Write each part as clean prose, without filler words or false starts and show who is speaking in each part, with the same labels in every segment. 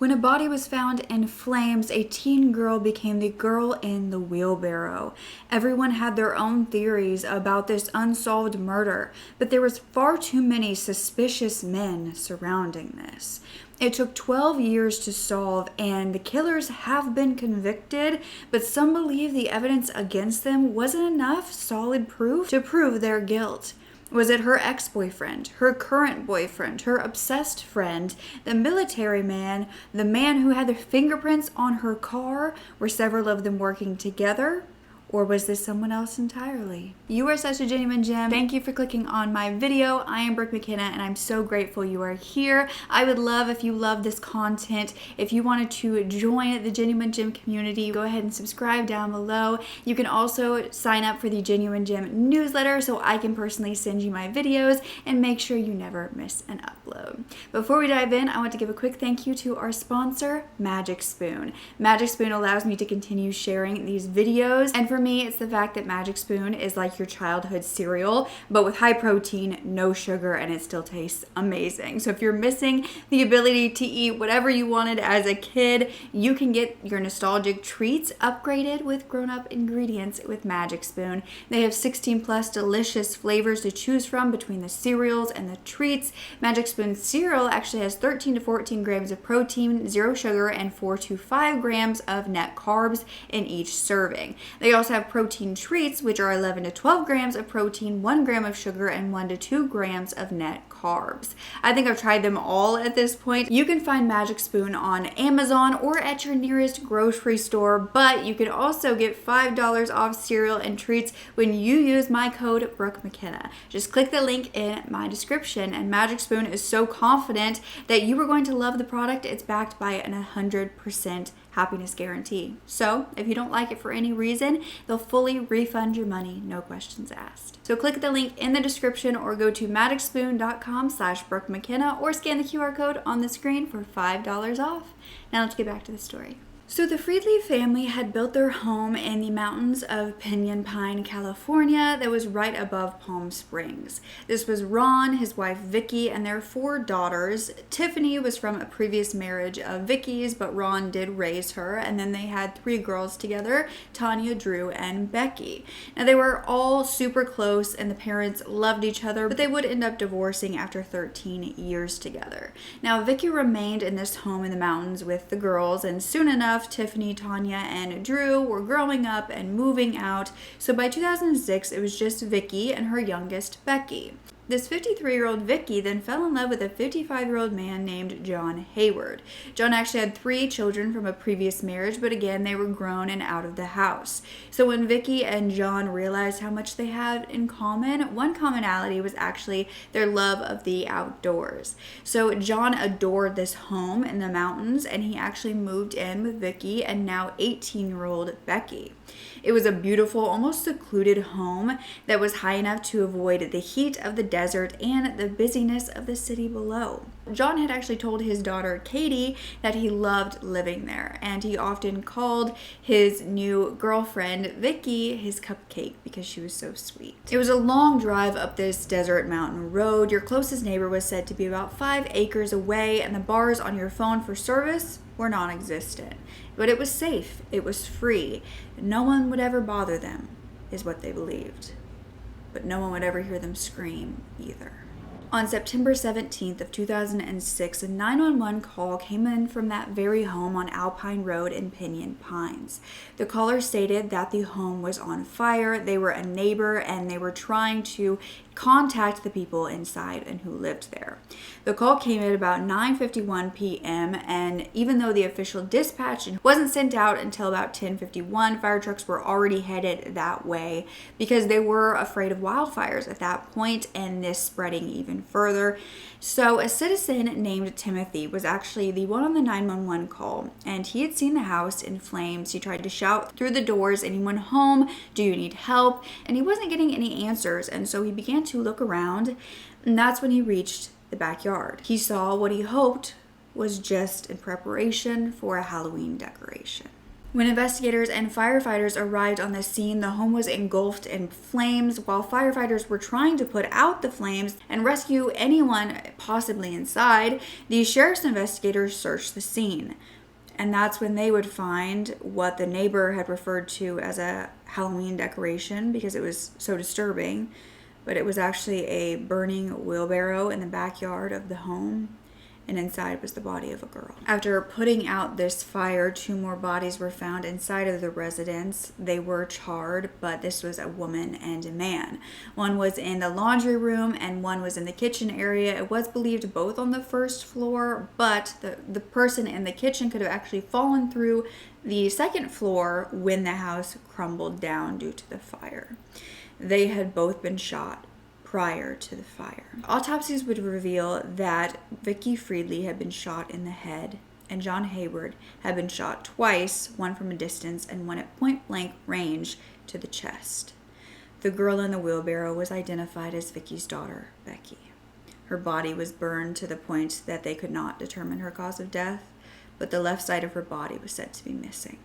Speaker 1: When a body was found in flames, a teen girl became the girl in the wheelbarrow. Everyone had their own theories about this unsolved murder, but there was far too many suspicious men surrounding this. It took 12 years to solve, and the killers have been convicted, but some believe the evidence against them wasn't enough solid proof to prove their guilt. Was it her ex-boyfriend, her current boyfriend, her obsessed friend, the military man, the man who had their fingerprints on her car? Were several of them working together? Or was this someone else entirely? You are such a genuine gem. Thank you for clicking on my video. I am Brooke Mckenna, and I'm so grateful you are here. I would love if you love this content. If you wanted to join the Genuine Gem community, go ahead and subscribe down below. You can also sign up for the Genuine Gem newsletter so I can personally send you my videos and make sure you never miss an upload. Before we dive in, I want to give a quick thank you to our sponsor, Magic Spoon. Magic Spoon allows me to continue sharing these videos, and for me, it's the fact that Magic Spoon is like your childhood cereal, but with high protein, no sugar, and it still tastes amazing. So if you're missing the ability to eat whatever you wanted as a kid, you can get your nostalgic treats upgraded with grown-up ingredients with Magic Spoon. They have 16 plus delicious flavors to choose from between the cereals and the treats. Magic Spoon cereal actually has 13 to 14 grams of protein, 0 sugar, and 4 to 5 grams of net carbs in each serving. They also have protein treats, which are 11 to 12 grams of protein, 1 gram of sugar, and 1 to 2 grams of net carbs. I think I've tried them all at this point. You can find Magic Spoon on Amazon or at your nearest grocery store, but you can also get $5 off cereal and treats when you use my code Brooke Makenna. Just click the link in my description, and Magic Spoon is so confident that you are going to love the product. It's backed by an 100% happiness guarantee. So if you don't like it for any reason, they'll fully refund your money, no questions asked. So click the link in the description or go to magicspoon.com/Brooke Mckenna or scan the QR code on the screen for $5 off. Now let's get back to the story. So the Friedley family had built their home in the mountains of Pinyon Pine, California that was right above Palm Springs. This was Ron, his wife Vicky, and their 4 daughters. Tiffany was from a previous marriage of Vicky's, but Ron did raise her, and then they had 3 girls together, Tanya, Drew, and Becky. Now they were all super close and the parents loved each other, but they would end up divorcing after 13 years together. Now Vicky remained in this home in the mountains with the girls, and soon enough Tiffany, Tanya, and Drew were growing up and moving out, so by 2006 it was just Vicky and her youngest Becky. This 53-year-old Vicky then fell in love with a 55-year-old man named John Hayward. John actually had 3 children from a previous marriage, but again, they were grown and out of the house. So when Vicky and John realized how much they had in common, one commonality was actually their love of the outdoors. So John adored this home in the mountains, and he actually moved in with Vicky and now 18-year-old Becky. It was a beautiful, almost secluded home that was high enough to avoid the heat of the desert and the busyness of the city below. John had actually told his daughter Katie that he loved living there, and he often called his new girlfriend Vicky his cupcake because she was so sweet. It was a long drive up this desert mountain road. Your closest neighbor was said to be about 5 acres away, and the bars on your phone for service were non-existent. But it was safe, it was free, no one would ever bother them, is what they believed. But no one would ever hear them scream either. On September 17th of 2006, a 911 call came in from that very home on Alpine Road in Pinyon Pines. The caller stated that the home was on fire. They were a neighbor and they were trying to contact the people inside and who lived there. The call came at about 9:51 p.m. and even though the official dispatch wasn't sent out until about 10:51, fire trucks were already headed that way because they were afraid of wildfires at that point and this spreading even further. So a citizen named Timothy was actually the one on the 911 call, and he had seen the house in flames. He tried to shout through the doors, "Anyone home? Do you need help?" And he wasn't getting any answers, and so he began to look around, and that's when he reached the backyard. He saw what he hoped was just in preparation for a Halloween decoration. When investigators and firefighters arrived on the scene, the home was engulfed in flames. While firefighters were trying to put out the flames and rescue anyone possibly inside, the sheriff's investigators searched the scene. And that's when they would find what the neighbor had referred to as a Halloween decoration because it was so disturbing. But it was actually a burning wheelbarrow in the backyard of the home, and inside was the body of a girl. After putting out this fire, 2 more bodies were found inside of the residence. They were charred, but this was a woman and a man. One was in the laundry room and one was in the kitchen area. It was believed both on the first floor, but the person in the kitchen could have actually fallen through the second floor when the house crumbled down due to the fire. They had both been shot prior to the fire. Autopsies would reveal that Becky Friedley had been shot in the head and John Hayward had been shot twice, one from a distance and one at point blank range to the chest. The girl in the wheelbarrow was identified as Vicky's daughter, Becky. Her body was burned to the point that they could not determine her cause of death, but the left side of her body was said to be missing.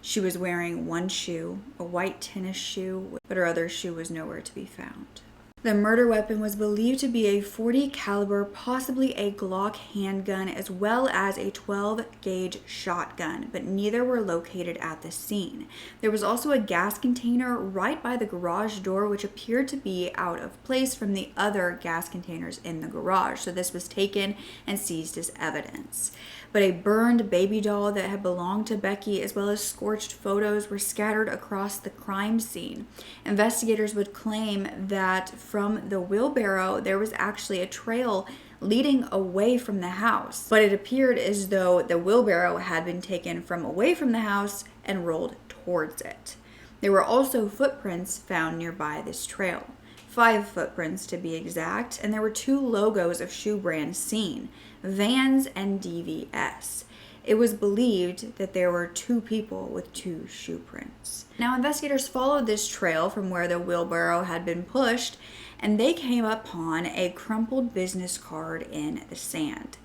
Speaker 1: She was wearing one shoe, a white tennis shoe, but her other shoe was nowhere to be found. The murder weapon was believed to be a .40 caliber, possibly a Glock handgun, as well as a 12-gauge shotgun, but neither were located at the scene. There was also a gas container right by the garage door, which appeared to be out of place from the other gas containers in the garage, so this was taken and seized as evidence. But a burned baby doll that had belonged to Becky, as well as scorched photos, were scattered across the crime scene. Investigators would claim that from the wheelbarrow, there was actually a trail leading away from the house, but it appeared as though the wheelbarrow had been taken from away from the house and rolled towards it. There were also footprints found nearby this trail, 5 footprints to be exact, and there were 2 logos of shoe brands seen, Vans and DVS. It was believed that there were 2 people with 2 shoe prints. Now, investigators followed this trail from where the wheelbarrow had been pushed, and they came upon a crumpled business card in the sand.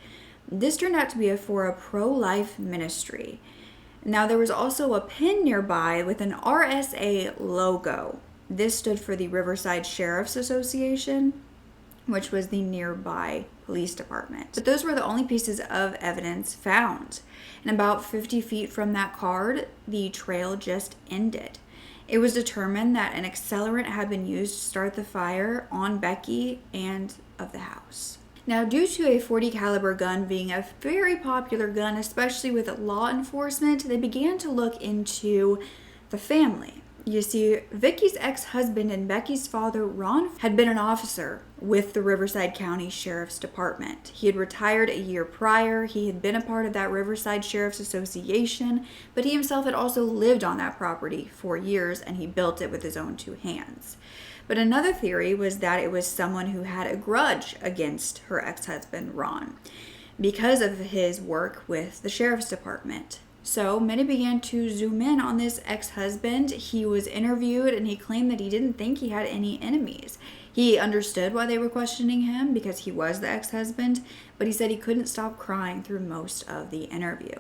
Speaker 1: This turned out to be for a pro-life ministry. Now, there was also a pin nearby with an RSA logo. This stood for the Riverside Sheriff's Association, which was the nearby police department. But those were the only pieces of evidence found. And about 50 feet from that card, the trail just ended. It was determined that an accelerant had been used to start the fire on Becky and of the house. Now, due to a .40 caliber gun being a very popular gun, especially with law enforcement, they began to look into the family. You see, Vicky's ex-husband and Becky's father, Ron, had been an officer with the Riverside County Sheriff's Department. He had retired a year prior. He had been a part of that Riverside Sheriff's Association, but he himself had also lived on that property for years, and he built it with his own 2 hands. But another theory was that it was someone who had a grudge against her ex-husband, Ron, because of his work with the Sheriff's Department. So many began to zoom in on this ex-husband. He was interviewed and he claimed that he didn't think he had any enemies. He understood why they were questioning him because he was the ex-husband, but he said he couldn't stop crying through most of the interview.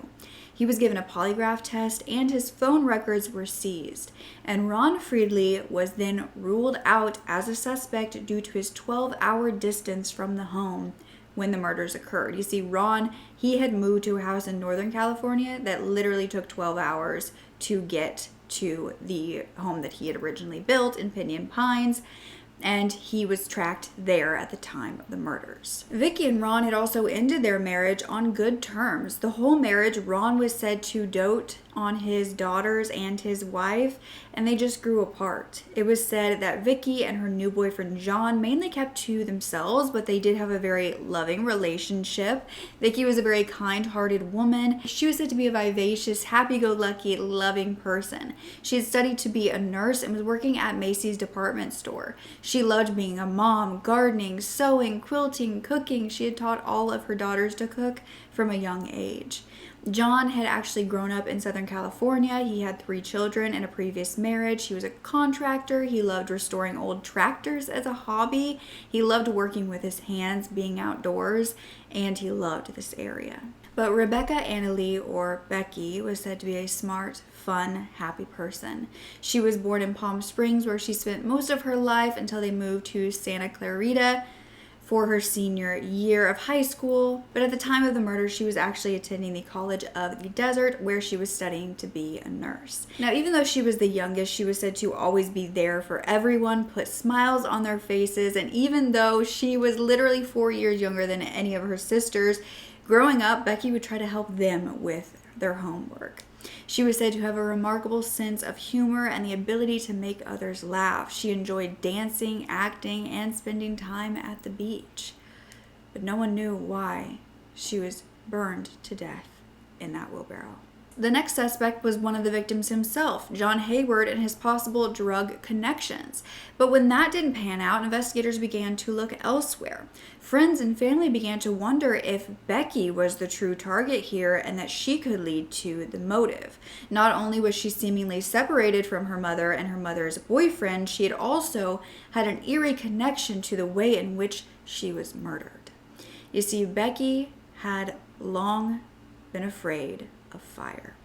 Speaker 1: He was given a polygraph test and his phone records were seized. And Ron Friedley was then ruled out as a suspect due to his 12-hour distance from the home when the murders occurred. You see, Ron, he had moved to a house in Northern California that literally took 12 hours to get to the home that he had originally built in Pinyon Pines, and he was tracked there at the time of the murders. Vicky and Ron had also ended their marriage on good terms. The whole marriage, Ron was said to dote on his daughters and his wife, and they just grew apart. It was said that Vicky and her new boyfriend John mainly kept to themselves, but they did have a very loving relationship. Vicky was a very kind-hearted woman. She was said to be a vivacious, happy-go-lucky, loving person. She had studied to be a nurse and was working at Macy's department store. She loved being a mom, gardening, sewing, quilting, cooking. She had taught all of her daughters to cook from a young age. John had actually grown up in Southern California. He had 3 children in a previous marriage. He was a contractor. He loved restoring old tractors as a hobby. He loved working with his hands, being outdoors, and he loved this area. But Rebecca Annalee, or Becky, was said to be a smart, fun, happy person. She was born in Palm Springs, where she spent most of her life until they moved to Santa Clarita for her senior year of high school. But at the time of the murder, she was actually attending the College of the Desert, where she was studying to be a nurse. Now, even though she was the youngest, she was said to always be there for everyone, put smiles on their faces, and even though she was literally 4 years younger than any of her sisters, growing up, Becky would try to help them with their homework. She was said to have a remarkable sense of humor and the ability to make others laugh. She enjoyed dancing, acting, and spending time at the beach. But no one knew why she was burned to death in that wheelbarrow. The next suspect was one of the victims himself, John Hayward, and his possible drug connections. But when that didn't pan out, investigators began to look elsewhere. Friends and family began to wonder if Becky was the true target here and that she could lead to the motive. Not only was she seemingly separated from her mother and her mother's boyfriend, she had also had an eerie connection to the way in which she was murdered. You see, Becky had long been afraid of fire.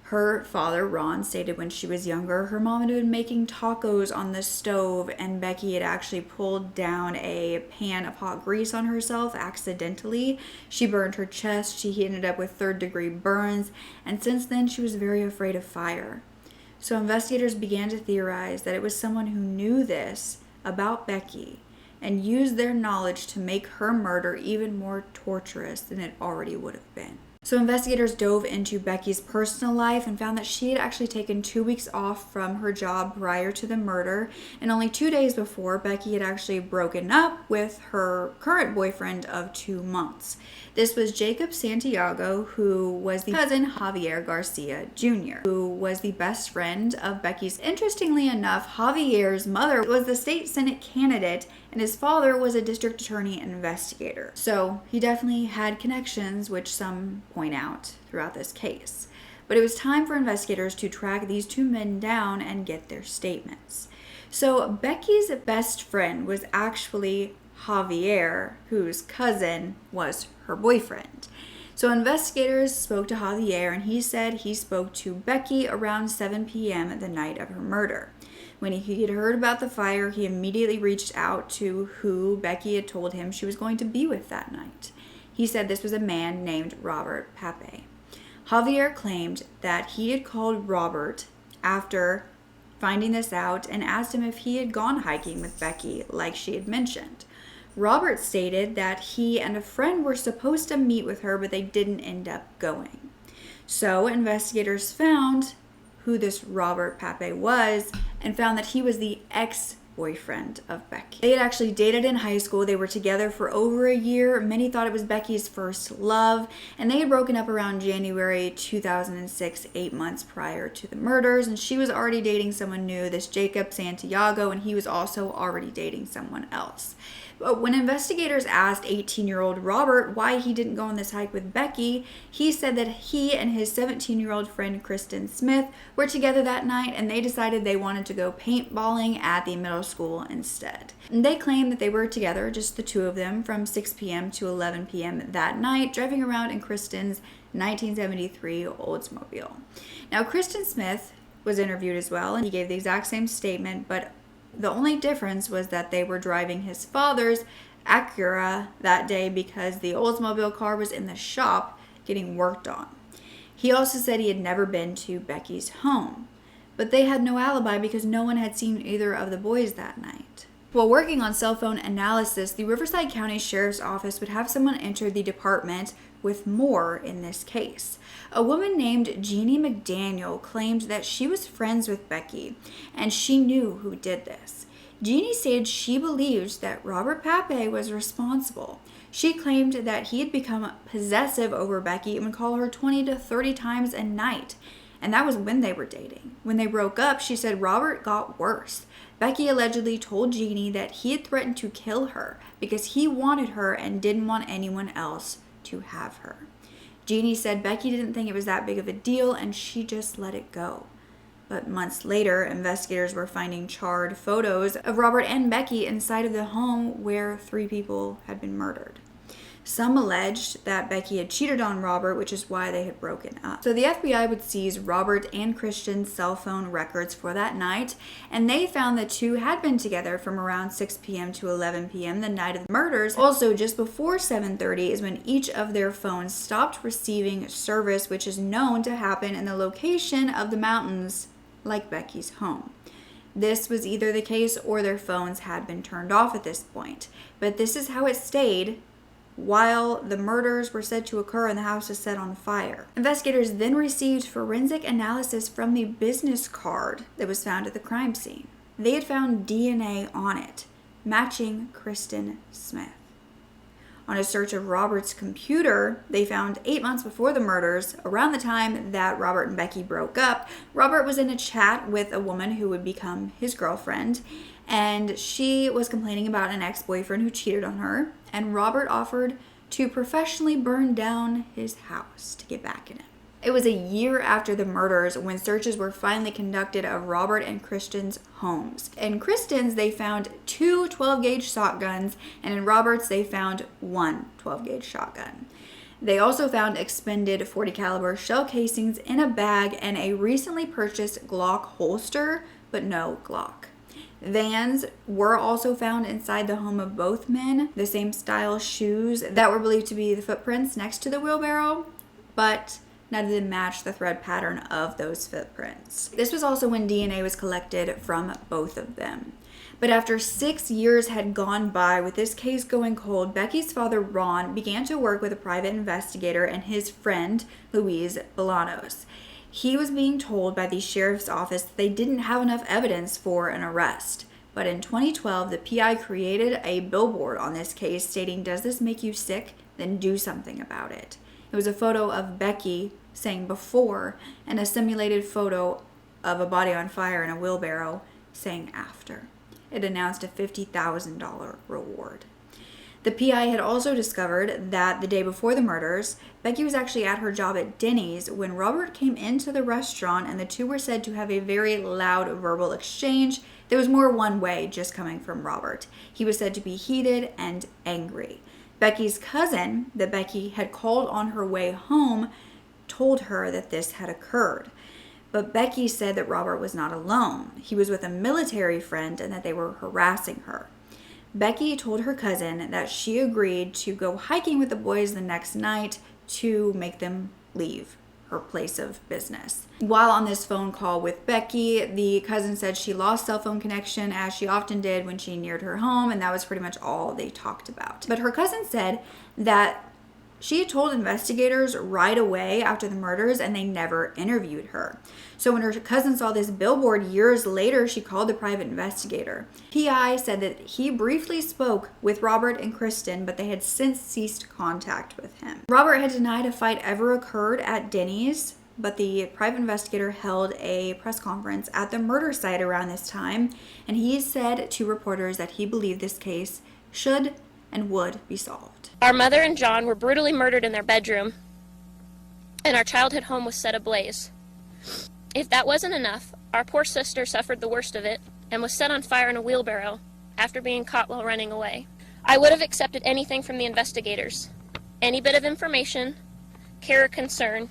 Speaker 1: Her father, Ron, stated when she was younger, her mom had been making tacos on the stove, and Becky had actually pulled down a pan of hot grease on herself accidentally. She burned her chest. She ended up with third-degree burns, and since then she was very afraid of fire. So investigators began to theorize that it was someone who knew this about Becky and used their knowledge to make her murder even more torturous than it already would have been. So investigators dove into Becky's personal life and found that she had actually taken 2 weeks off from her job prior to the murder, and only 2 days before, Becky had actually broken up with her current boyfriend of 2 months. This was Jacob Santiago, who was the cousin Javier Garcia Jr., who was the best friend of Becky's. Interestingly enough, Javier's mother was the state Senate candidate and his father was a district attorney and investigator. So he definitely had connections, which some point out throughout this case. But it was time for investigators to track these two men down and get their statements. So Becky's best friend was actually Javier, whose cousin was her boyfriend. So investigators spoke to Javier, and he said he spoke to Becky around 7 p.m. the night of her murder. When he had heard about the fire, he immediately reached out to who Becky had told him she was going to be with that night. He said this was a man named Robert Pape. Javier claimed that he had called Robert after finding this out and asked him if he had gone hiking with Becky, like she had mentioned. Robert stated that he and a friend were supposed to meet with her, but they didn't end up going. So investigators found who this Robert Pape was and found that he was the ex-boyfriend of Becky. They had actually dated in high school. They were together for over a year. Many thought it was Becky's first love, and they had broken up around January 2006, 8 months prior to the murders, and she was already dating someone new, this Jacob Santiago, and he was also already dating someone else. But when investigators asked 18-year-old Robert why he didn't go on this hike with Becky, he said that he and his 17-year-old friend Kristen Smith were together that night, and they decided they wanted to go paintballing at the middle school instead. And they claimed that they were together, just the two of them, from 6 p.m. to 11 p.m. that night, driving around in Kristen's 1973 Oldsmobile. Now, Kristen Smith was interviewed as well, and he gave the exact same statement, but the only difference was that they were driving his father's Acura that day because the Oldsmobile car was in the shop getting worked on. He also said he had never been to Becky's home, but they had no alibi because no one had seen either of the boys that night. While working on cell phone analysis, the Riverside County Sheriff's Office would have someone enter the department with more in this case. A woman named Jeannie McDaniel claimed that she was friends with Becky, and she knew who did this. Jeannie said she believed that Robert Pape was responsible. She claimed that he had become possessive over Becky and would call her 20 to 30 times a night, and that was when they were dating. When they broke up, she said Robert got worse. Becky allegedly told Jeannie that he had threatened to kill her because he wanted her and didn't want anyone else to have her. Jeannie said Becky didn't think it was that big of a deal and she just let it go. But months later, investigators were finding charred photos of Robert and Becky inside of the home where 3 people had been murdered. Some alleged that Becky had cheated on Robert, which is why they had broken up. So the FBI would seize Robert and Christian's cell phone records for that night, and they found the two had been together from around 6 p.m. to 11 p.m. the night of the murders. Also, just before 7:30 is when each of their phones stopped receiving service, which is known to happen in the location of the mountains, like Becky's home. This was either the case or their phones had been turned off at this point. But this is how it stayed while the murders were said to occur and the house was set on fire. Investigators then received forensic analysis from the business card that was found at the crime scene. They had found DNA on it, matching Kristen Smith. On a search of Robert's computer, they found 8 months before the murders, around the time that Robert and Becky broke up, Robert was in a chat with a woman who would become his girlfriend, and she was complaining about an ex-boyfriend who cheated on her, and Robert offered to professionally burn down his house to get back at him. It was a year after the murders when searches were finally conducted of Robert and Kristen's homes. In Kristen's, they found 2 12-gauge shotguns, and in Robert's, they found 1 12-gauge shotgun. They also found expended .40 caliber shell casings in a bag and a recently purchased Glock holster, but no Glock. Vans were also found inside the home of both men, the same style shoes that were believed to be the footprints next to the wheelbarrow, but none of them matched the thread pattern of those footprints. This was also when DNA was collected from both of them. But after 6 years had gone by with this case going cold, Becky's father, Ron, began to work with a private investigator and his friend, Louise Bolanos. He was being told by the sheriff's office that they didn't have enough evidence for an arrest. But in 2012, the PI created a billboard on this case stating, "Does this make you sick? Then do something about it." It was a photo of Becky saying before and a simulated photo of a body on fire in a wheelbarrow saying after. It announced a $50,000 reward. The PI had also discovered that the day before the murders, Becky was actually at her job at Denny's when Robert came into the restaurant, and the two were said to have a very loud verbal exchange. There was more one way just coming from Robert. He was said to be heated and angry. Becky's cousin, that Becky had called on her way home, told her that this had occurred. But Becky said that Robert was not alone. He was with a military friend and that they were harassing her. Becky told her cousin that she agreed to go hiking with the boys the next night to make them leave her place of business. While on this phone call with Becky, the cousin said she lost cell phone connection, as she often did when she neared her home, and that was pretty much all they talked about. But her cousin said that she had told investigators right away after the murders, and they never interviewed her. So when her cousin saw this billboard years later, she called the private investigator. PI said that he briefly spoke with Robert and Kristen, but they had since ceased contact with him. Robert had denied a fight ever occurred at Denny's, but the private investigator held a press conference at the murder site around this time, and he said to reporters that he believed this case should and would be solved.
Speaker 2: Our mother and John were brutally murdered in their bedroom, and our childhood home was set ablaze. If that wasn't enough, our poor sister suffered the worst of it and was set on fire in a wheelbarrow after being caught while running away. I would have accepted anything from the investigators, any bit of information, care or concern,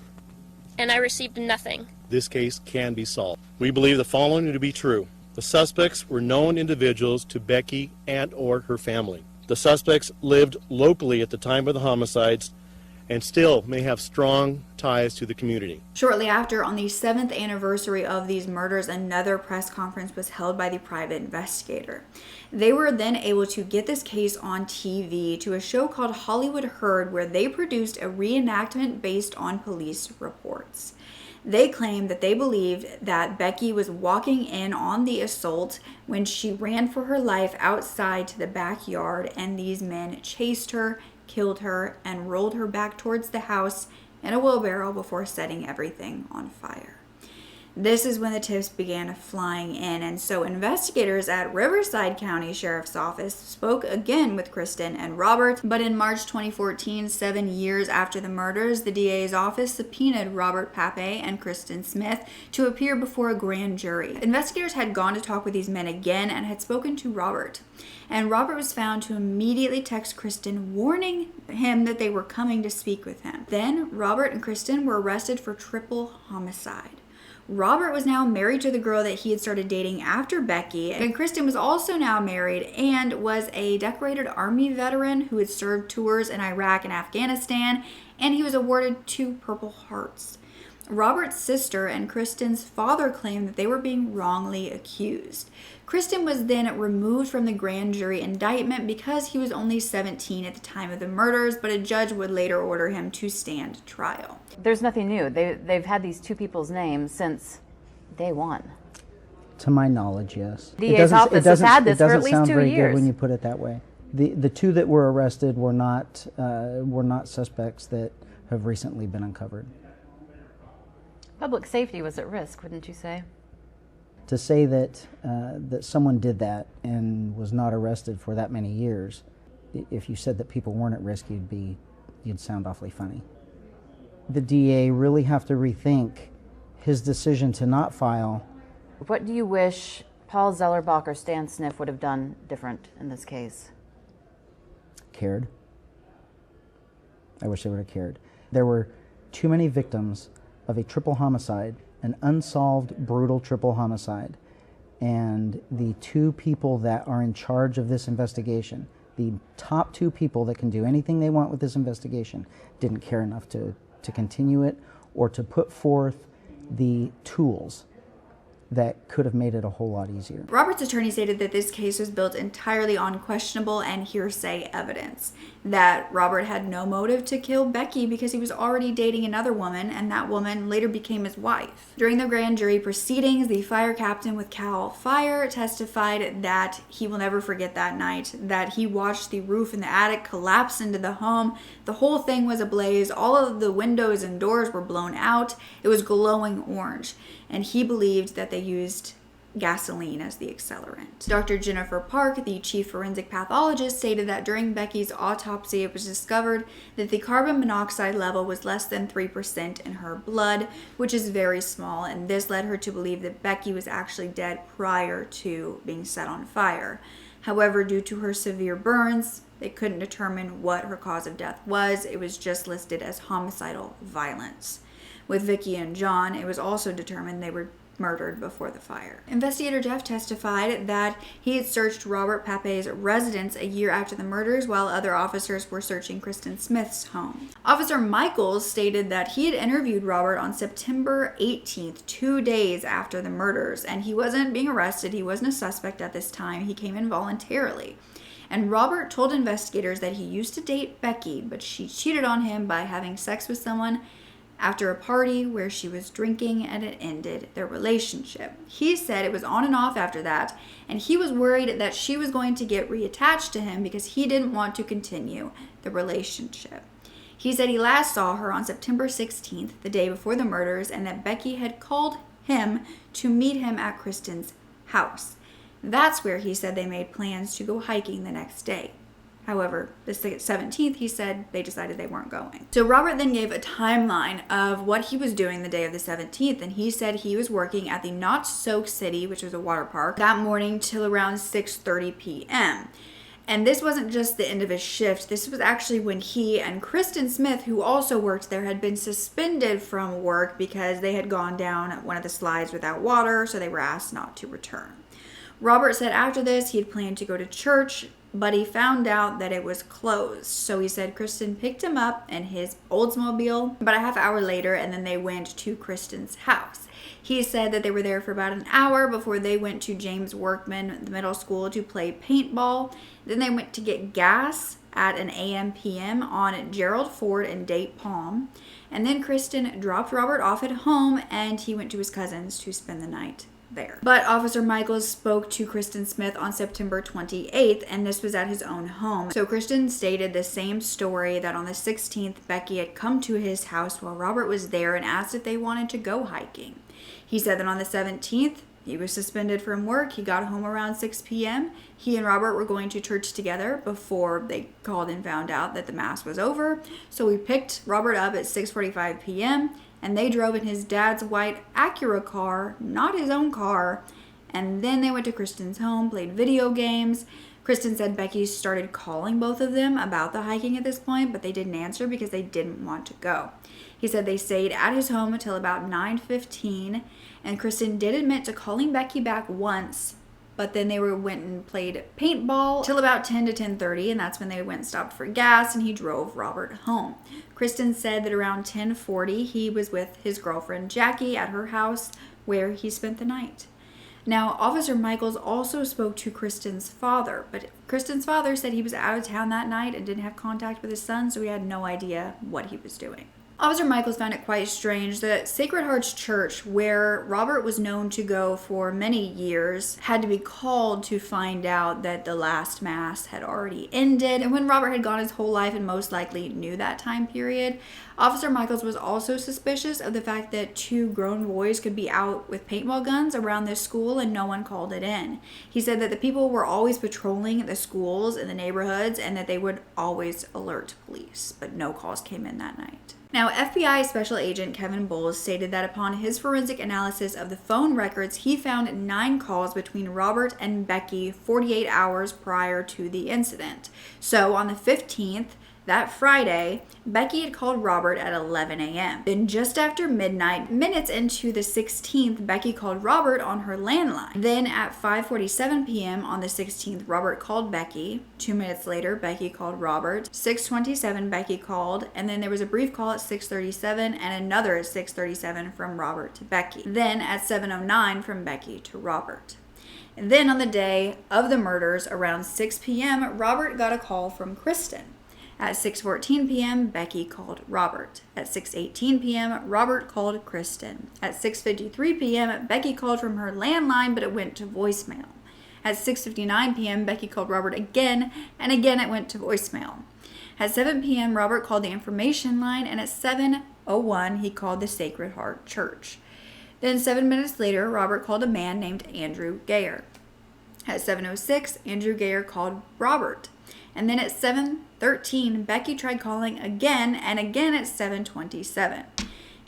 Speaker 2: and I received nothing.
Speaker 3: This case can be solved. We believe the following to be true. The suspects were known individuals to Becky and or her family. The suspects lived locally at the time of the homicides and still may have strong ties to the community.
Speaker 1: Shortly after, on the 7th anniversary of these murders, another press conference was held by the private investigator. They were then able to get this case on TV to a show called Hollywood Heard, where they produced a reenactment based on police reports. They claimed that they believed that Becky was walking in on the assault when she ran for her life outside to the backyard, and these men chased her, killed her, and rolled her back towards the house in a wheelbarrow before setting everything on fire. This is when the tips began flying in, and so investigators at Riverside County Sheriff's Office spoke again with Kristen and Robert. But in March 2014, 7 years after the murders, the DA's office subpoenaed Robert Pape and Kristen Smith to appear before a grand jury. Investigators had gone to talk with these men again and had spoken to Robert. And Robert was found to immediately text Kristen, warning him that they were coming to speak with him. Then Robert and Kristen were arrested for triple homicide. Robert was now married to the girl that he had started dating after Becky, and Kristen was also now married and was a decorated Army veteran who had served tours in Iraq and Afghanistan, and he was awarded 2 Purple Hearts. Robert's sister and Kristen's father claimed that they were being wrongly accused. Kristen was then removed from the grand jury indictment because he was only 17 at the time of the murders, but a judge would later order him to stand trial.
Speaker 4: There's nothing new. They've had these 2 people's names since day one.
Speaker 5: To my knowledge, yes.
Speaker 4: DA's office has had this for at least 2 years.
Speaker 5: It doesn't sound very good when you put it that way. The 2 that were arrested were not suspects that have recently been uncovered.
Speaker 4: Public safety was at risk, wouldn't you say?
Speaker 5: To say that that someone did that and was not arrested for that many years, if you said that people weren't at risk, you'd sound awfully funny. The DA really have to rethink his decision to not file.
Speaker 4: What do you wish Paul Zellerbach or Stan Sniff would have done different in this case?
Speaker 5: Cared. I wish they would have cared. There were too many victims of a triple homicide, an unsolved, brutal triple homicide. And the 2 people that are in charge of this investigation, the top 2 people that can do anything they want with this investigation, didn't care enough to continue it or to put forth the tools that could have made it a whole lot easier.
Speaker 1: Robert's attorney stated that this case was built entirely on questionable and hearsay evidence, that Robert had no motive to kill Becky because he was already dating another woman, and that woman later became his wife. During the grand jury proceedings, the fire captain with Cal Fire testified that he will never forget that night, that he watched the roof in the attic collapse into the home. The whole thing was ablaze. All of the windows and doors were blown out. It was glowing orange, and he believed that they used gasoline as the accelerant. Dr. Jennifer Park, the chief forensic pathologist, stated that during Becky's autopsy, it was discovered that the carbon monoxide level was less than 3% in her blood, which is very small, and this led her to believe that Becky was actually dead prior to being set on fire. However, due to her severe burns, they couldn't determine what her cause of death was. It was just listed as homicidal violence. With Vicky and John, it was also determined they were murdered before the fire. Investigator Jeff testified that he had searched Robert Pape's residence a year after the murders while other officers were searching Kristen Smith's home. Officer Michaels stated that he had interviewed Robert on September 18th, 2 days after the murders, and he wasn't being arrested. He wasn't a suspect at this time. He came in voluntarily. And Robert told investigators that he used to date Becky, but she cheated on him by having sex with someone after a party where she was drinking, and it ended their relationship. He said it was on and off after that, and he was worried that she was going to get reattached to him because he didn't want to continue the relationship. He said he last saw her on September 16th, the day before the murders, and that Becky had called him to meet him at Kristen's house. That's where he said they made plans to go hiking the next day. However, the 17th, he said they decided they weren't going. So Robert then gave a timeline of what he was doing the day of the 17th, and he said he was working at the Not Soak City, which was a water park, that morning till around 6:30 p.m. And this wasn't just the end of his shift. This was actually when he and Kristen Smith, who also worked there, had been suspended from work because they had gone down one of the slides without water, so they were asked not to return. Robert said after this he had planned to go to church, but he found out that it was closed. So he said Kristen picked him up in his Oldsmobile about a half hour later, and then they went to Kristen's house. He said that they were there for about an hour before they went to James Workman, the middle school, to play paintball. Then they went to get gas at an AM/PM on Gerald Ford and Date Palm. And then Kristen dropped Robert off at home, and he went to his cousin's to spend the night there. But Officer Michaels spoke to Kristen Smith on September 28th, and this was at his own home. So Kristen stated the same story, that on the 16th, Becky had come to his house while Robert was there and asked if they wanted to go hiking. He said that on the 17th, he was suspended from work. He got home around 6 p.m. He and Robert were going to church together before they called and found out that the mass was over. So we picked Robert up at 6:45 p.m. and they drove in his dad's white Acura car, not his own car. And then they went to Kristen's home, played video games. Kristen said Becky started calling both of them about the hiking at this point, but they didn't answer because they didn't want to go. He said they stayed at his home until about 9:15, and Kristen did admit to calling Becky back once, but then they went and played paintball till about 10 to 10:30, and that's when they went and stopped for gas, and he drove Robert home. Kristen said that around 10:40, he was with his girlfriend Jackie at her house, where he spent the night. Now, Officer Michaels also spoke to Kristen's father, but Kristen's father said he was out of town that night and didn't have contact with his son, so he had no idea what he was doing. Officer Michaels found it quite strange that Sacred Heart's Church, where Robert was known to go for many years, had to be called to find out that the last mass had already ended. And when Robert had gone his whole life and most likely knew that time period, Officer Michaels was also suspicious of the fact that two grown boys could be out with paintball guns around this school and no one called it in. He said that the people were always patrolling the schools and the neighborhoods and that they would always alert police, but no calls came in that night. Now, FBI Special Agent Kevin Bowles stated that upon his forensic analysis of the phone records, he found 9 calls between Robert and Becky 48 hours prior to the incident. So on the 15th, that Friday, Becky had called Robert at 11 a.m. Then just after midnight, minutes into the 16th, Becky called Robert on her landline. Then at 5:47 p.m. on the 16th, Robert called Becky. 2 minutes later, Becky called Robert. 6:27, Becky called, and then there was a brief call at 6:37 and another at 6:37 from Robert to Becky. Then at 7:09 from Becky to Robert. And then on the day of the murders, around 6 p.m., Robert got a call from Kristen. At 6:14 p.m., Becky called Robert. At 6:18 p.m., Robert called Kristen. At 6:53 p.m., Becky called from her landline, but it went to voicemail. At 6:59 p.m., Becky called Robert again, and again it went to voicemail. At 7 p.m., Robert called the information line, and at 7:01, he called the Sacred Heart Church. Then 7 minutes later, Robert called a man named Andrew Gayer. At 7:06, Andrew Gayer called Robert. And then at 7:13, Becky tried calling again and again at 7:27.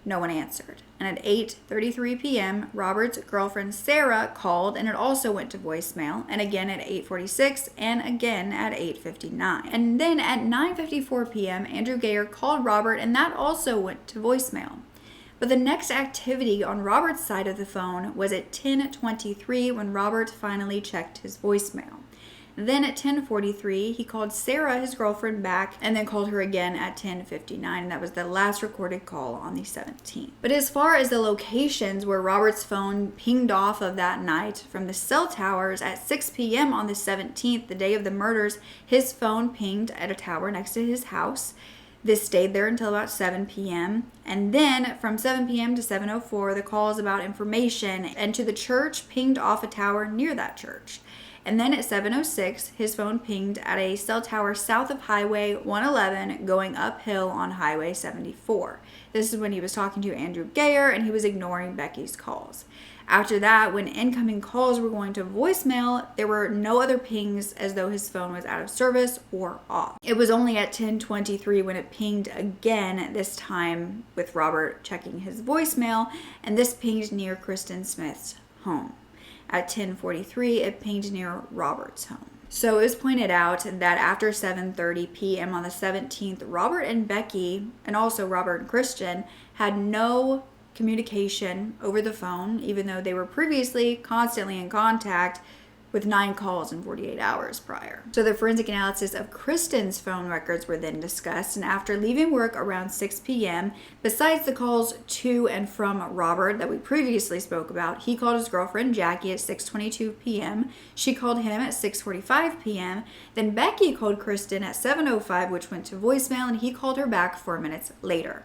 Speaker 1: No one answered. And at 8:33 p.m., Robert's girlfriend Sarah called and it also went to voicemail, and again at 8:46 and again at 8:59. And then at 9:54 p.m., Andrew Gayer called Robert and that also went to voicemail. But the next activity on Robert's side of the phone was at 10:23 when Robert finally checked his voicemail. Then at 10:43, he called Sarah, his girlfriend, back and then called her again at 10:59. And that was the last recorded call on the 17th. But as far as the locations where Robert's phone pinged off of that night, from the cell towers at 6 p.m. on the 17th, the day of the murders, his phone pinged at a tower next to his house. This stayed there until about 7 p.m. And then from 7 p.m. to 7:04, the calls about information and to the church pinged off a tower near that church. And then at 7:06, his phone pinged at a cell tower south of Highway 111 going uphill on Highway 74. This is when he was talking to Andrew Gayer and he was ignoring Becky's calls. After that, when incoming calls were going to voicemail, there were no other pings as though his phone was out of service or off. It was only at 10:23 when it pinged again, this time with Robert checking his voicemail, and this pinged near Kristen Smith's home. At 10:43, it pinged near Robert's home. So it was pointed out that after 7:30 p.m. on the 17th, Robert and Becky, and also Robert and Kristen, had no communication over the phone, even though they were previously constantly in contact with 9 calls in 48 hours prior. So the forensic analysis of Kristen's phone records were then discussed, and after leaving work around 6 p.m., besides the calls to and from Robert that we previously spoke about, he called his girlfriend Jackie at 6:22 p.m., she called him at 6:45 p.m., then Becky called Kristen at 7:05, which went to voicemail, and he called her back 4 minutes later.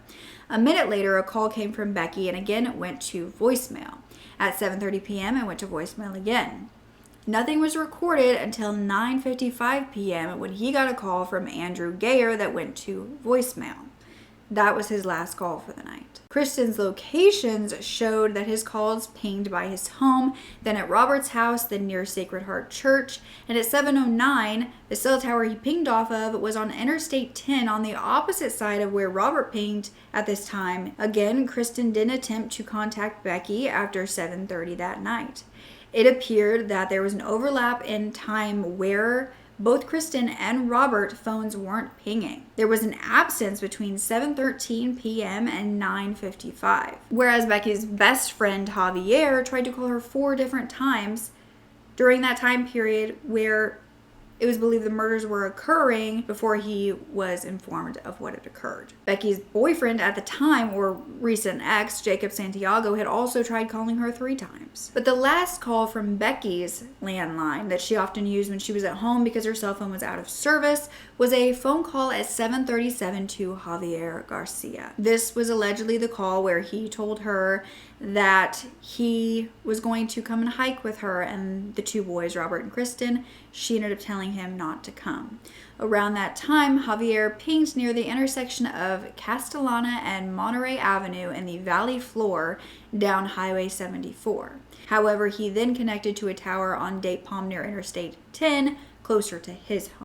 Speaker 1: A minute later, a call came from Becky, and again it went to voicemail. At 7:30 p.m., it went to voicemail again. Nothing was recorded until 9:55 p.m. when he got a call from Andrew Gayer that went to voicemail. That was his last call for the night. Kristen's locations showed that his calls pinged by his home, then at Robert's house, then near Sacred Heart Church, and at 7:09, the cell tower he pinged off of was on Interstate 10 on the opposite side of where Robert pinged at this time. Again, Kristen didn't attempt to contact Becky after 7:30 that night. It appeared that there was an overlap in time where both Kristen and Robert phones weren't pinging. There was an absence between 7:13 p.m. and 9:55. Whereas Becky's best friend Javier tried to call her 4 different times during that time period where it was believed the murders were occurring before he was informed of what had occurred. Becky's boyfriend at the time, or recent ex, Jacob Santiago, had also tried calling her 3 times. But the last call from Becky's landline that she often used when she was at home because her cell phone was out of service was a phone call at 7:37 to Javier Garcia. This was allegedly the call where he told her that he was going to come and hike with her and the 2 boys, Robert and Kristen. She ended up telling him not to come. Around that time, Javier pinged near the intersection of Castellana and Monterey Avenue in the valley floor down Highway 74. However, he then connected to a tower on Date Palm near Interstate 10, closer to his home.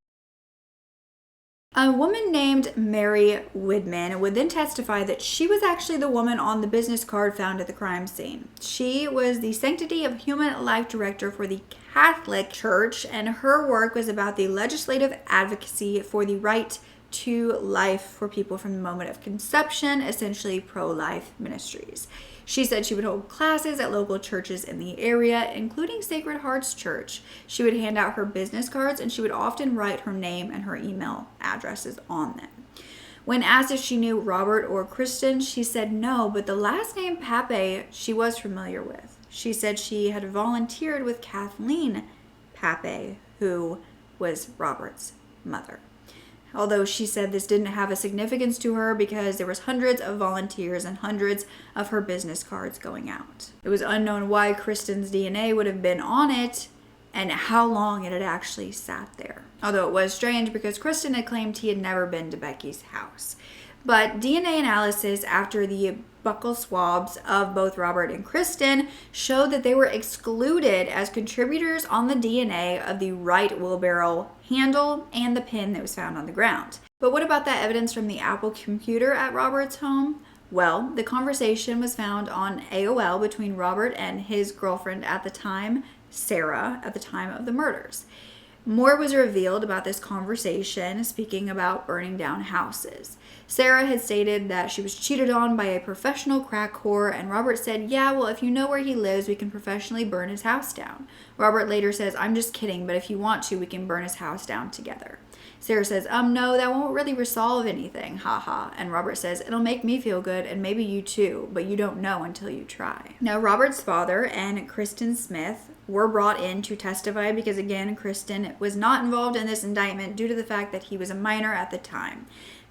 Speaker 1: A woman named Mary Widman would then testify that she was actually the woman on the business card found at the crime scene. She was the Sanctity of Human Life Director for the Catholic Church, and her work was about the legislative advocacy for the right to life for people from the moment of conception, essentially pro-life ministries. She said she would hold classes at local churches in the area, including Sacred Heart's Church. She would hand out her business cards, and she would often write her name and her email addresses on them. When asked if she knew Robert or Kristen, she said no, but the last name Pape she was familiar with. She said she had volunteered with Kathleen Pape, who was Robert's mother. Although she said this didn't have a significance to her because there was hundreds of volunteers and hundreds of her business cards going out. It was unknown why Kristen's DNA would have been on it and how long it had actually sat there. Although it was strange because Kristen had claimed he had never been to Becky's house. But DNA analysis after the buccal swabs of both Robert and Kristen showed that they were excluded as contributors on the DNA of the right wheelbarrow handle and the pin that was found on the ground. But what about that evidence from the Apple computer at Robert's home? Well, the conversation was found on AOL between Robert and his girlfriend at the time, Sarah, at the time of the murders. More was revealed about this conversation, speaking about burning down houses. Sarah had stated that she was cheated on by a professional crack whore, and Robert said, yeah, well, if you know where he lives, we can professionally burn his house down. Robert later says, I'm just kidding, but if you want to, we can burn his house down together. Sarah says, no, that won't really resolve anything, haha. And Robert says, it'll make me feel good, and maybe you too, but you don't know until you try. Now, Robert's father and Kristen Smith were brought in to testify because, again, Kristen was not involved in this indictment due to the fact that he was a minor at the time.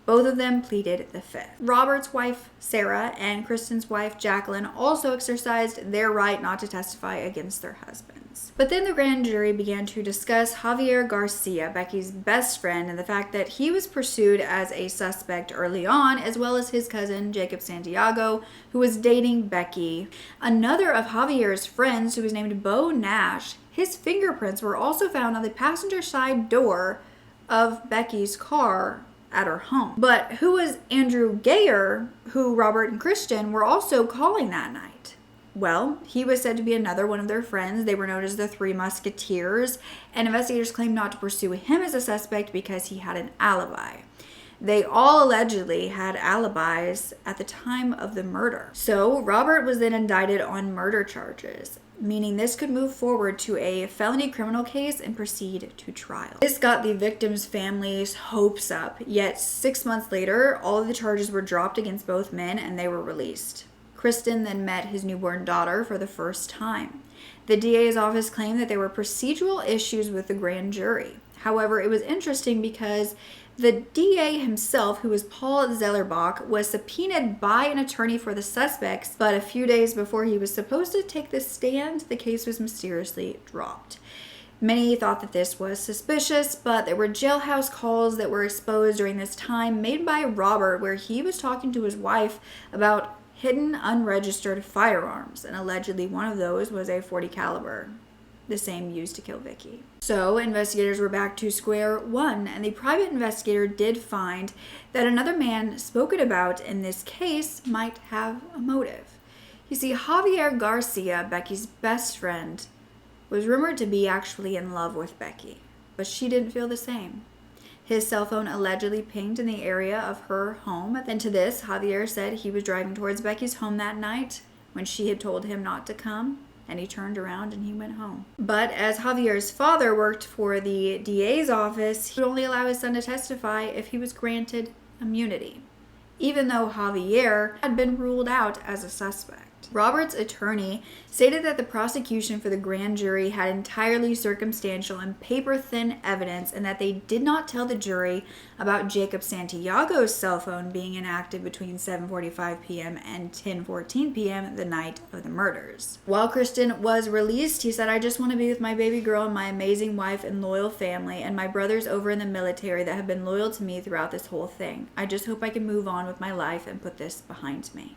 Speaker 1: Both of them pleaded the fifth. Robert's wife, Sarah, and Kristen's wife, Jacqueline, also exercised their right not to testify against their husbands. But then the grand jury began to discuss Javier Garcia, Becky's best friend, and the fact that he was pursued as a suspect early on, as well as his cousin, Jacob Santiago, who was dating Becky. Another of Javier's friends, who was named Bo Nash, his fingerprints were also found on the passenger side door of Becky's car at her home. But who was Andrew Gayer, who Robert and Kristen were also calling that night? Well, he was said to be another one of their friends. They were known as the Three Musketeers, and investigators claimed not to pursue him as a suspect because he had an alibi. They all allegedly had alibis at the time of the murder. So Robert was then indicted on murder charges, meaning this could move forward to a felony criminal case and proceed to trial. This got the victims' families' hopes up, yet 6 months later, all of the charges were dropped against both men and they were released. Kristen then met his newborn daughter for the first time. The DA's office claimed that there were procedural issues with the grand jury. However, it was interesting because the DA himself, who was Paul Zellerbach, was subpoenaed by an attorney for the suspects, but a few days before he was supposed to take the stand, the case was mysteriously dropped. Many thought that this was suspicious, but there were jailhouse calls that were exposed during this time made by Robert, where he was talking to his wife about hidden unregistered firearms, and allegedly one of those was a .40 caliber, the same used to kill Becky. So investigators were back to square one, and the private investigator did find that another man spoken about in this case might have a motive. You see, Javier Garcia, Becky's best friend, was rumored to be actually in love with Becky, but she didn't feel the same. His cell phone allegedly pinged in the area of her home. Then to this, Javier said he was driving towards Becky's home that night when she had told him not to come, and he turned around and he went home. But as Javier's father worked for the DA's office, he would only allow his son to testify if he was granted immunity, even though Javier had been ruled out as a suspect. Robert's attorney stated that the prosecution for the grand jury had entirely circumstantial and paper-thin evidence, and that they did not tell the jury about Jacob Santiago's cell phone being inactive between 7:45 p.m. and 10:14 p.m. the night of the murders. While Kristen was released, he said, "I just want to be with my baby girl and my amazing wife and loyal family and my brothers over in the military that have been loyal to me throughout this whole thing. I just hope I can move on with my life and put this behind me."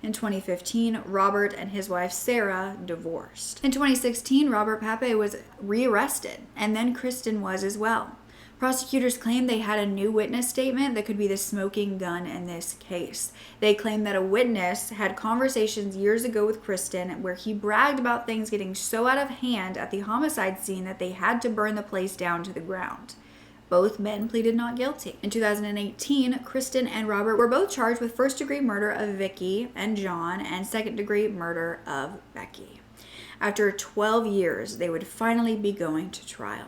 Speaker 1: In 2015, Robert and his wife Sarah divorced. In 2016, Robert Pape was rearrested, and then Kristen was as well. Prosecutors claimed they had a new witness statement that could be the smoking gun in this case. They claimed that a witness had conversations years ago with Kristen where he bragged about things getting so out of hand at the homicide scene that they had to burn the place down to the ground. Both men pleaded not guilty. In 2018, Kristen and Robert were both charged with first-degree murder of Vicky and John and second-degree murder of Becky. After 12 years, they would finally be going to trial.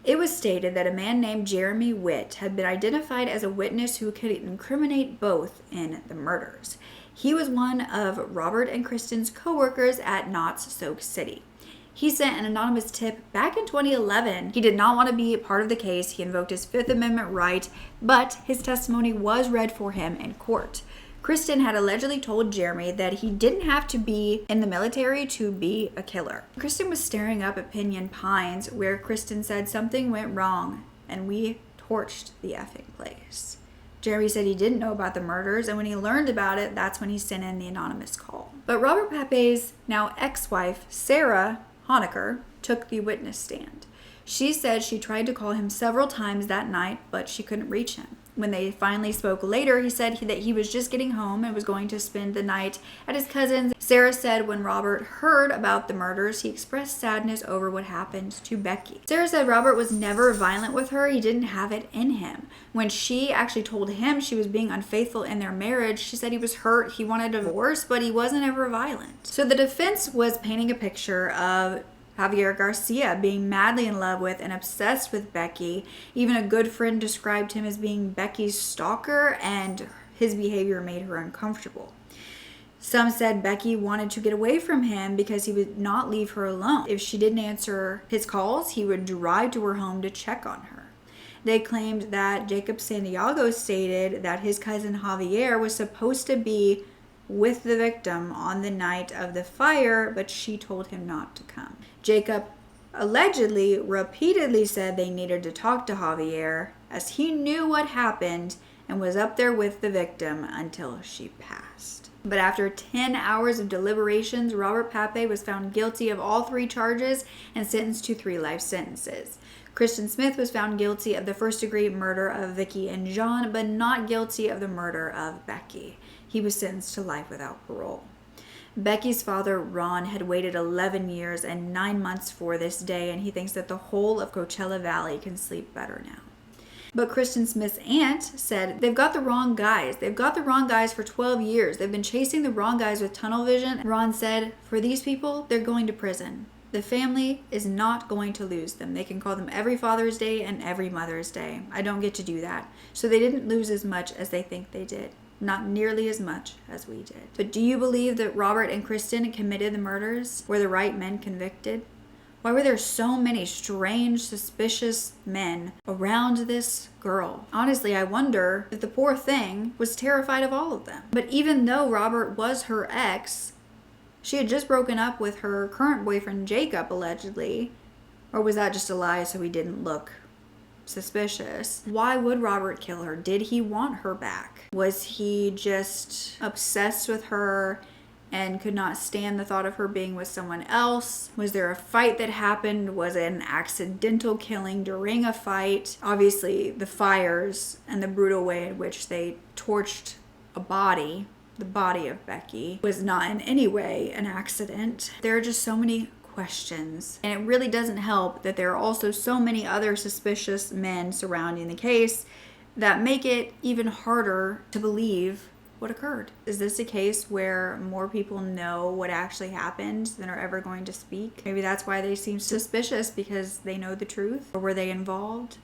Speaker 1: It was stated that a man named Jeremy Witt had been identified as a witness who could incriminate both in the murders. He was one of Robert and Kristen's co-workers at Knott's Soak City. He sent an anonymous tip back in 2011. He did not want to be a part of the case. He invoked his Fifth Amendment right, but his testimony was read for him in court. Kristen had allegedly told Jeremy that he didn't have to be in the military to be a killer. Kristen was staring up at Pinyon Pines, where Kristen said something went wrong, and we torched the effing place. Jeremy said he didn't know about the murders, and when he learned about it, that's when he sent in the anonymous call. But Robert Pape's now ex-wife, Sarah Honecker, took the witness stand. She said she tried to call him several times that night, but she couldn't reach him. When they finally spoke later, he said that he was just getting home and was going to spend the night at his cousin's. Sarah said when Robert heard about the murders, he expressed sadness over what happened to Becky. Sarah said Robert was never violent with her. He didn't have it in him. When she actually told him she was being unfaithful in their marriage, she said he was hurt, he wanted a divorce, but he wasn't ever violent. So the defense was painting a picture of Javier Garcia being madly in love with and obsessed with Becky. Even a good friend described him as being Becky's stalker, and his behavior made her uncomfortable. Some said Becky wanted to get away from him because he would not leave her alone. If she didn't answer his calls, he would drive to her home to check on her. They claimed that Jacob Santiago stated that his cousin Javier was supposed to be with the victim on the night of the fire, but she told him not to come. Jacob allegedly repeatedly said they needed to talk to Javier, as he knew what happened and was up there with the victim until she passed. But after 10 hours of deliberations, Robert Pape was found guilty of all 3 charges and sentenced to 3 life sentences. Kristen Smith was found guilty of the first-degree murder of Vicky and John, but not guilty of the murder of Becky. He was sentenced to life without parole. Becky's father, Ron, had waited 11 years and 9 months for this day, and he thinks that the whole of Coachella Valley can sleep better now. But Kristen Smith's aunt said they've got the wrong guys. They've got the wrong guys for 12 years. They've been chasing the wrong guys with tunnel vision. Ron said, for these people, they're going to prison. The family is not going to lose them. They can call them every Father's Day and every Mother's Day. I don't get to do that. So they didn't lose as much as they think they did. Not nearly as much as we did. But do you believe that Robert and Kristen committed the murders? Were the right men convicted? Why were there so many strange, suspicious men around this girl? Honestly, I wonder if the poor thing was terrified of all of them. But even though Robert was her ex, she had just broken up with her current boyfriend, Jacob, allegedly. Or was that just a lie so he didn't look suspicious? Why would Robert kill her? Did he want her back? Was he just obsessed with her and could not stand the thought of her being with someone else? Was there a fight that happened? Was it an accidental killing during a fight? Obviously, the fires and the brutal way in which they torched a body, the body of Becky, was not in any way an accident. There are just so many questions, and it really doesn't help that there are also so many other suspicious men surrounding the case that make it even harder to believe what occurred. Is this a case where more people know what actually happened than are ever going to speak? Maybe that's why they seem suspicious, because they know the truth. Or were they involved?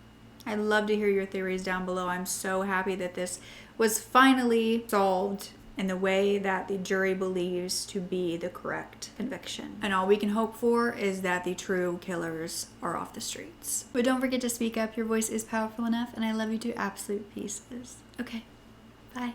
Speaker 1: I'd love to hear your theories down below. I'm so happy that this was finally solved in the way that the jury believes to be the correct conviction. And all we can hope for is that the true killers are off the streets. But don't forget to speak up. Your voice is powerful enough, and I love you to absolute pieces. Okay, bye.